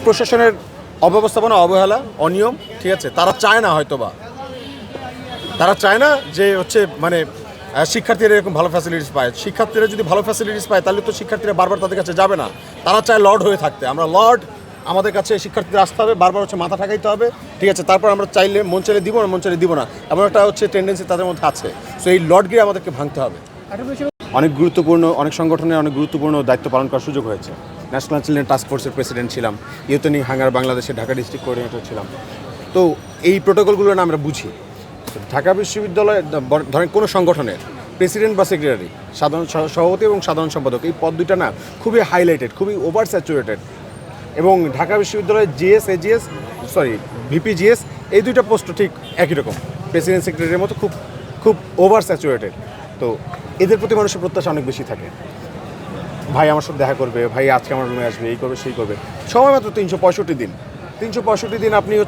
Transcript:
প্রশাসনের অব্যবস্থাপনা, অবহেলা, অনিয়ম, ঠিক আছে, তারা চায় না, হয়তোবা তারা চায় না যে হচ্ছে মানে শিক্ষার্থীরা এরকম ভালো ফ্যাসিলিটিস পায়। শিক্ষার্থীরা যদি ভালো ফ্যাসিলিটিস পায় তাহলে তো শিক্ষার্থীরা বারবার তাদের কাছে যাবে না। তারা চায় লর্ড হয়ে থাকতে। আমরা লর্ড, আমাদের কাছে শিক্ষার্থীরা আসতে হবে, বারবার হচ্ছে মাথা ঠাকাইতে হবে, ঠিক আছে, তারপর আমরা চাইলে মন চাইলে দিব না, মন চাইলে দিব না, এমন একটা হচ্ছে টেন্ডেন্সি তাদের মধ্যে আছে। সো এই লর্ডগিরি আমাদেরকে ভাঙতে হবে। অনেক গুরুত্বপূর্ণ, অনেক সংগঠনের অনেক গুরুত্বপূর্ণ দায়িত্ব পালন করার সুযোগ হয়েছে। ন্যাশনাল চিলড্রেন টাস্ক ফোর্সের প্রেসিডেন্ট ছিলাম, ইউথনি হাঙ্গার বাংলাদেশের ঢাকা ডিস্ট্রিক্ট কোঅর্ডিনেটর ছিলাম। তো এই প্রোটোকলগুলো না আমরা বুঝি। ঢাকা বিশ্ববিদ্যালয়ে ধরেন কোনো সংগঠনের প্রেসিডেন্ট বা সেক্রেটারি, সাধারণ সভাপতি এবং সাধারণ সম্পাদক, এই পদ দুইটা না খুবই হাইলাইটেড, খুবই ওভার স্যাচুরেটেড। এবং ঢাকা বিশ্ববিদ্যালয়ের জিএস, এজিএস, ভিপি জিএস, এই দুইটা পোস্টও ঠিক একই রকম, প্রেসিডেন্ট সেক্রেটারির মতো খুব খুব ওভার স্যাচুরেটেড। তো এদের প্রতি মানুষের প্রত্যাশা অনেক বেশি থাকে। ভাই আমার সাথে দেখা করবে, ভাই আজকে আমার রুমে আসবে, এই করবে সেই করবে। সময় মাত্র 365 দিন। 365 দিন আপনি হচ্ছে